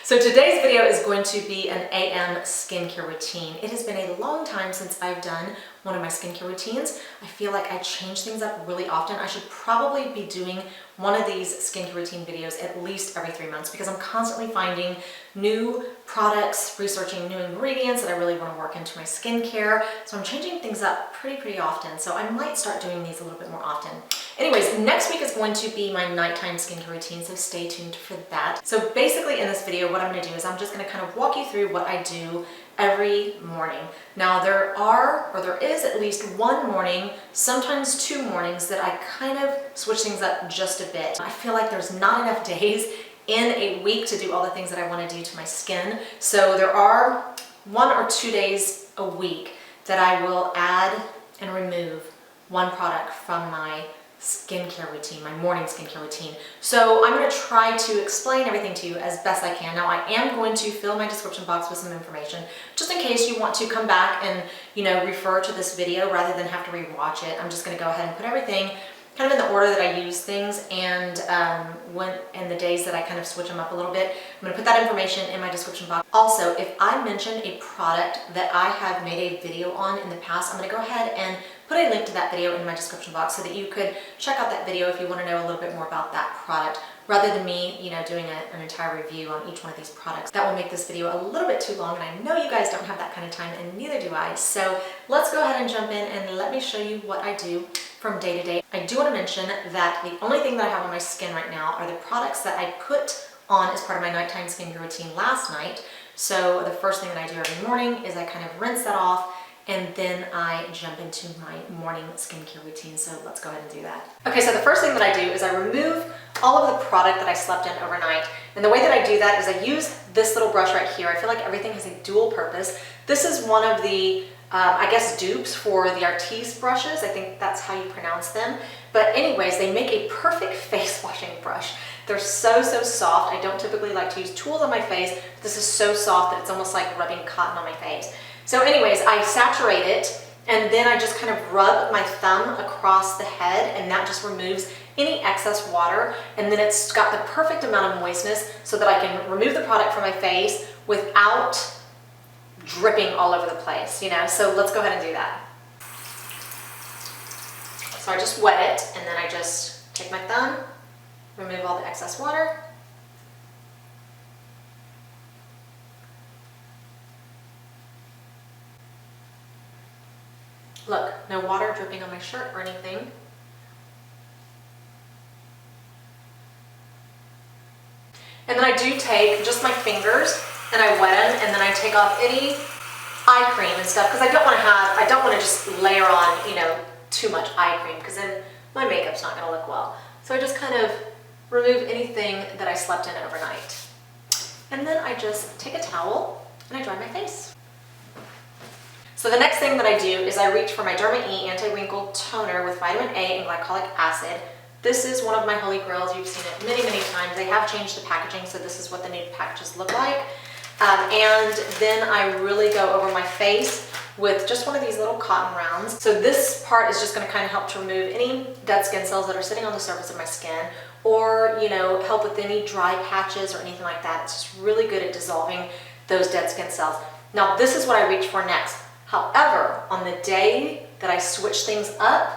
So today's video is going to be an AM skincare routine. It has been a long time since I've done one of my skincare routines. I feel like I change things up really often. I should probably be doing one of these skincare routine videos at least every 3 months because I'm constantly finding new products, researching new ingredients that I really want to work into my skincare. So I'm changing things up pretty often. So I might start doing these a little bit more often. Anyways, next week is going to be my nighttime skincare routine, so stay tuned for that. So basically in this video, what I'm going to do is I'm just going to kind of walk you through what I do every morning. Now there is at least one morning, sometimes 2 mornings that I kind of switch things up just a bit. I feel like there's not enough days in a week to do all the things that I want to do to my skin. So there are 1 or 2 days a week that I will add and remove one product from my skincare routine, my morning skincare routine. So I'm going to try to explain everything to you as best I can. Now I am going to fill my description box with some information just in case you want to come back and, refer to this video rather than have to rewatch it. I'm just going to go ahead and put everything kind of in the order that I use things and the days that I kind of switch them up a little bit. I'm going to put that information in my description box. Also, if I mention a product that I have made a video on in the past, I'm going to go ahead and put a link to that video in my description box so that you could check out that video if you want to know a little bit more about that product rather than me, doing an entire review on each one of these products. That will make this video a little bit too long, and I know you guys don't have that kind of time, and neither do I. So let's go ahead and jump in and let me show you what I do from day to day. I do want to mention that the only thing that I have on my skin right now are the products that I put on as part of my nighttime skincare routine last night. So the first thing that I do every morning is I kind of rinse that off, and then I jump into my morning skincare routine. So let's go ahead and do that. Okay, so the first thing that I do is I remove all of the product that I slept in overnight. And the way that I do that is I use this little brush right here. I feel like everything has a dual purpose. This is one of the, I guess, dupes for the Artis brushes. I think that's how you pronounce them. But anyways, they make a perfect face washing brush. They're so soft. I don't typically like to use tools on my face. This is so soft that it's almost like rubbing cotton on my face. So anyways, I saturate it and then I just kind of rub my thumb across the head, and that just removes any excess water. And then it's got the perfect amount of moistness so that I can remove the product from my face without dripping all over the place, So let's go ahead and do that. So I just wet it, and then I just take my thumb, remove all the excess water. Look, no water dripping on my shirt or anything. And then I do take just my fingers and I wet them, and then I take off any eye cream and stuff because I don't want to just layer on, too much eye cream because then my makeup's not going to look well. So I just kind of remove anything that I slept in overnight. And then I just take a towel and I dry my face. So the next thing that I do is I reach for my Derma-E Anti-Wrinkle Toner with Vitamin A and Glycolic Acid. This is one of my holy grails. You've seen it many times. They have changed the packaging, so this is what the new packages look like. And then I really go over my face with just one of these little cotton rounds. So this part is just going to kind of help to remove any dead skin cells that are sitting on the surface of my skin, or help with any dry patches or anything like that. It's just really good at dissolving those dead skin cells. Now this is what I reach for next. However, on the day that I switch things up,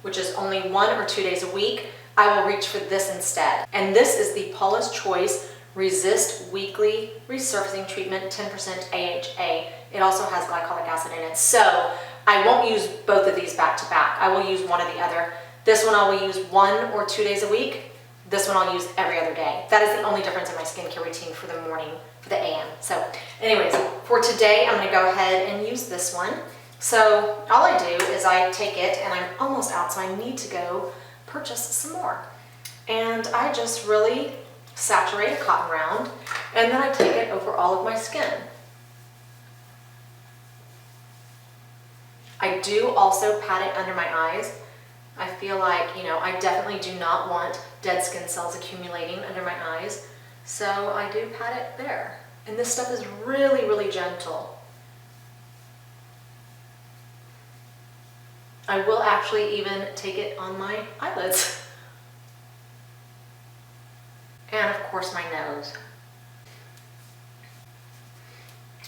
which is only 1 or 2 days a week, I will reach for this instead. And this is the Paula's Choice Resist Weekly Resurfacing Treatment 10% AHA. It also has glycolic acid in it. So I won't use both of these back to back. I will use one or the other. This one I will use 1 or 2 days a week. This one I'll use every other day. That is the only difference in my skincare routine for the morning, for the AM. So anyways, for today, I'm gonna go ahead and use this one. So all I do is I take it, and I'm almost out, so I need to go purchase some more. And I just really saturate a cotton round, and then I take it over all of my skin. I do also pat it under my eyes. I feel like, I definitely do not want dead skin cells accumulating under my eyes. So I do pat it there. And this stuff is really gentle. I will actually even take it on my eyelids. And of course my nose.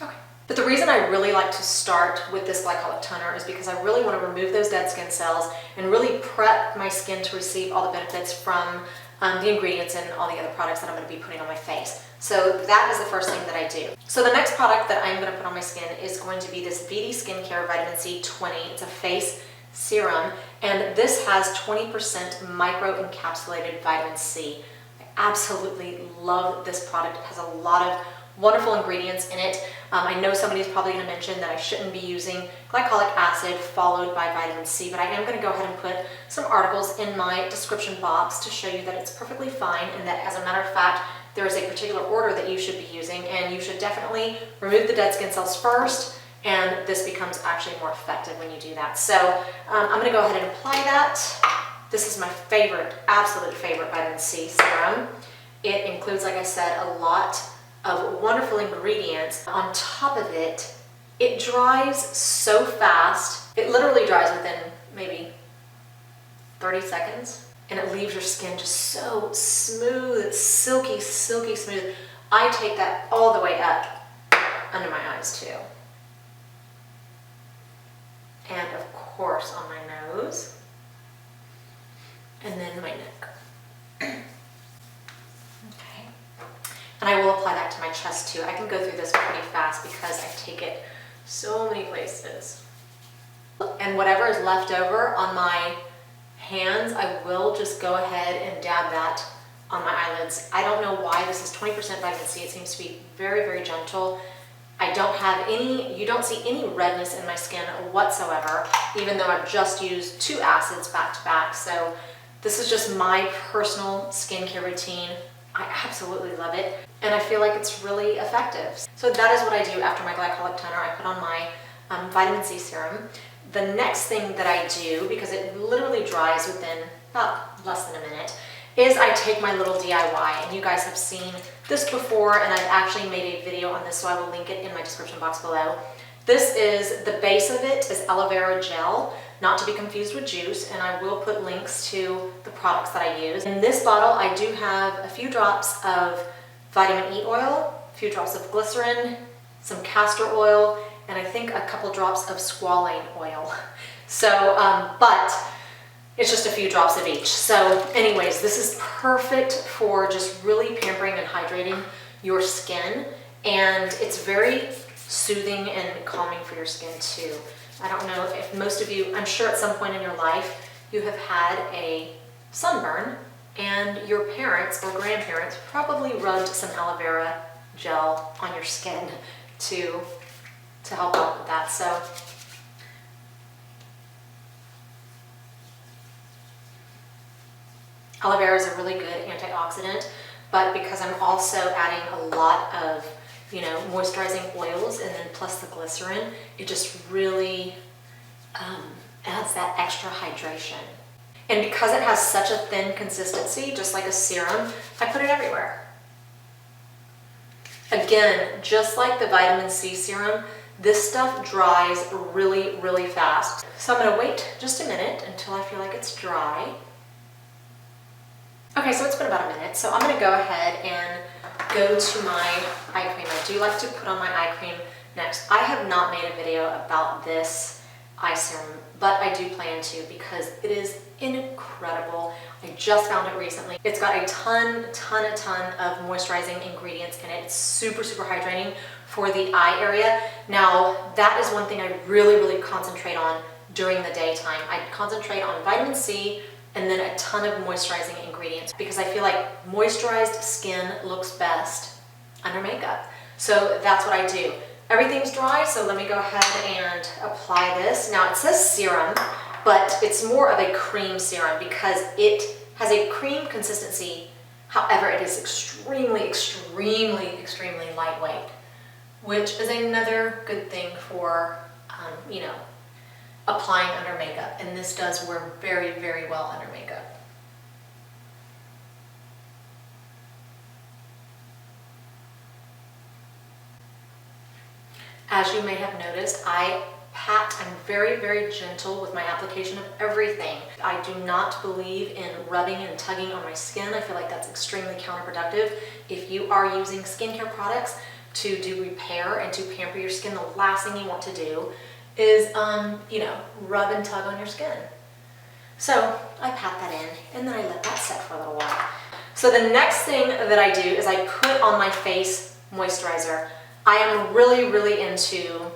Okay. But the reason I really like to start with this glycolic toner is because I really want to remove those dead skin cells and really prep my skin to receive all the benefits from the ingredients and all the other products that I'm going to be putting on my face. So that is the first thing that I do. So the next product that I'm going to put on my skin is going to be this VD Skincare Vitamin C 20. It's a face serum, and this has 20% micro-encapsulated vitamin C. I absolutely love this product. It has a lot of wonderful ingredients in it. I know somebody's probably going to mention that I shouldn't be using glycolic acid followed by vitamin C, but I am going to go ahead and put some articles in my description box to show you that it's perfectly fine, and that as a matter of fact, there is a particular order that you should be using, and you should definitely remove the dead skin cells first, and this becomes actually more effective when you do that. So I'm going to go ahead and apply that. This is my favorite, absolute favorite vitamin C serum. It includes, like I said, a lot of wonderful ingredients. On top of it, it dries so fast. It literally dries within maybe 30 seconds, and it leaves your skin just so smooth. It's silky, silky smooth. I take that all the way up under my eyes too. And of course on my nose, and then my neck. Okay. And I will apply that to my chest too. I can go through this pretty fast because I take it so many places. And whatever is left over on my hands, I will just go ahead and dab that on my eyelids. I don't know why. This is 20% vitamin C. It seems to be very, very gentle. I don't have any, you don't see any redness in my skin whatsoever, even though I've just used 2 acids back to back. So this is just my personal skincare routine. I absolutely love it, and I feel like it's really effective. So that is what I do after my glycolic toner. I put on my vitamin C serum. The next thing that I do, because it literally dries within about less than a minute, is I take my little DIY, and you guys have seen this before, and I've actually made a video on this, so I will link it in my description box below. This is, the base of it is aloe vera gel, not to be confused with juice, and I will put links to the products that I use. In this bottle, I do have a few drops of vitamin E oil, a few drops of glycerin, some castor oil, and I think a couple drops of squalane oil. So, but it's just a few drops of each. So anyways, this is perfect for just really pampering and hydrating your skin, and it's very soothing and calming for your skin too. I don't know if most of you, I'm sure at some point in your life, you have had a sunburn, and your parents or grandparents probably rubbed some aloe vera gel on your skin to help out with that. So aloe vera is a really good antioxidant, but because I'm also adding a lot of, you know, moisturizing oils and then plus the glycerin, it just really adds that extra hydration. And because it has such a thin consistency, just like a serum, I put it everywhere. Again, just like the vitamin C serum, this stuff dries really, really fast. So I'm gonna wait just a minute until I feel like it's dry. Okay, so it's been about a minute, so I'm gonna go ahead and go to my eye cream. I do like to put on my eye cream next. I have not made a video about this eye serum, but I do plan to because it is incredible. I just found it recently. It's got a ton of moisturizing ingredients in it. It's super, super hydrating for the eye area. Now, that is one thing I really, really concentrate on during the daytime. I concentrate on vitamin C and then a ton of moisturizing ingredients because I feel like moisturized skin looks best under makeup. So that's what I do. Everything's dry, so let me go ahead and apply this. Now it says serum, but it's more of a cream serum because it has a cream consistency. However, it is extremely, extremely, extremely lightweight, which is another good thing for, you know, applying under makeup. And this does work very, very well under makeup. As you may have noticed, I'm very, very gentle with my application of everything. I do not believe in rubbing and tugging on my skin. I feel like that's extremely counterproductive. If you are using skincare products, to do repair and to pamper your skin, the last thing you want to do is, you know, rub and tug on your skin. So I pat that in and then I let that set for a little while. So the next thing that I do is I put on my face moisturizer. I am really, really into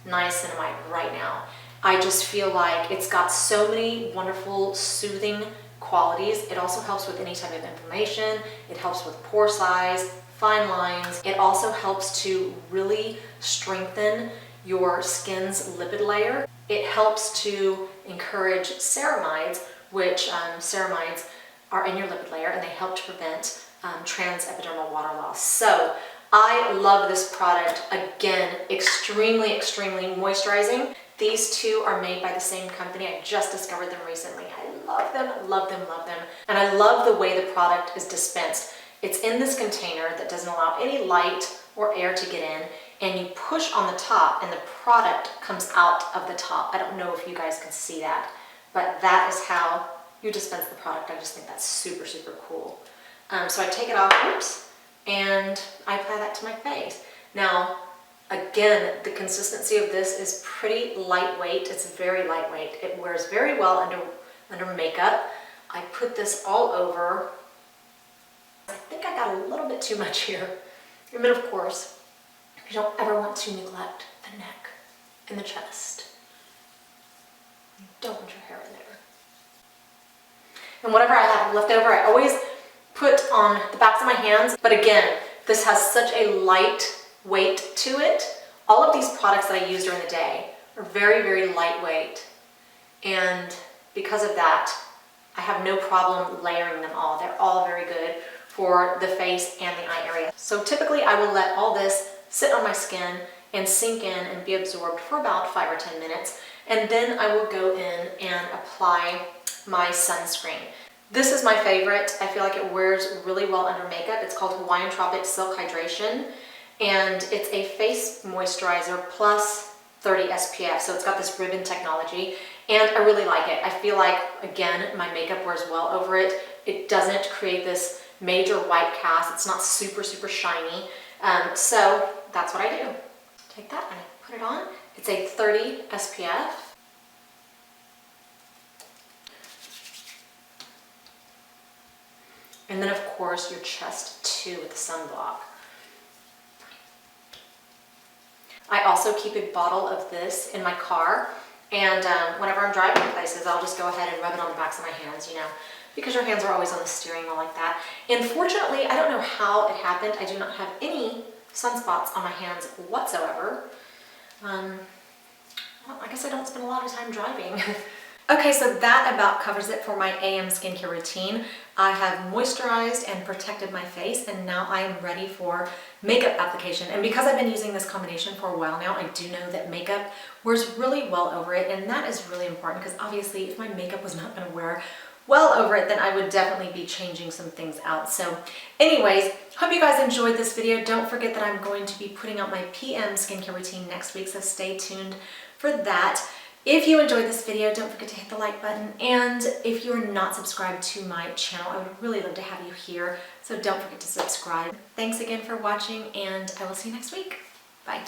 Niacinimide right now. I just feel like it's got so many wonderful soothing qualities. It also helps with any type of inflammation. It helps with pore size, fine lines. It also helps to really strengthen your skin's lipid layer. It helps to encourage ceramides, which ceramides are in your lipid layer and they help to prevent transepidermal water loss. So I love this product. Again, extremely, extremely moisturizing. These two are made by the same company. I just discovered them recently. I love them, love them, love them. And I love the way the product is dispensed. It's in this container that doesn't allow any light or air to get in, and you push on the top and the product comes out of the top. I don't know if you guys can see that, but that is how you dispense the product. I just think that's super, super cool. So I take it off, oops, and I apply that to my face. Now, again, the consistency of this is pretty lightweight. It's very lightweight. It wears very well under makeup. I put this all over. I think I got a little bit too much here. And then, of course, you don't ever want to neglect the neck and the chest. You don't want your hair in there. And whatever I have left over, I always put on the backs of my hands. But again, this has such a light weight to it. All of these products that I use during the day are very, very lightweight. And because of that, I have no problem layering them all. They're all very good for the face and the eye area. So typically I will let all this sit on my skin and sink in and be absorbed for about 5 or 10 minutes. And then I will go in and apply my sunscreen. This is my favorite. I feel like it wears really well under makeup. It's called Hawaiian Tropic Silk Hydration. And it's a face moisturizer plus 30 SPF. So it's got this ribbon technology and I really like it. I feel like, again, my makeup wears well over it. It doesn't create this major white cast. It's not super, super shiny. So that's what I do. Take that and I put it on. It's a 30 SPF. And then of course your chest too with the sunblock. I also keep a bottle of this in my car, and whenever I'm driving places, I'll just go ahead and rub it on the backs of my hands, you know, because your hands are always on the steering wheel like that. And fortunately, I don't know how it happened. I do not have any sunspots on my hands whatsoever. Well, I guess I don't spend a lot of time driving. Okay, so that about covers it for my AM skincare routine. I have moisturized and protected my face, and now I am ready for makeup application. And because I've been using this combination for a while now, I do know that makeup wears really well over it, and that is really important because obviously if my makeup was not going to wear well over it, then I would definitely be changing some things out. So anyways, hope you guys enjoyed this video. Don't forget that I'm going to be putting out my PM skincare routine next week, so stay tuned for that. If you enjoyed this video, don't forget to hit the like button. And if you're not subscribed to my channel, I would really love to have you here. So don't forget to subscribe. Thanks again for watching, and I will see you next week. Bye.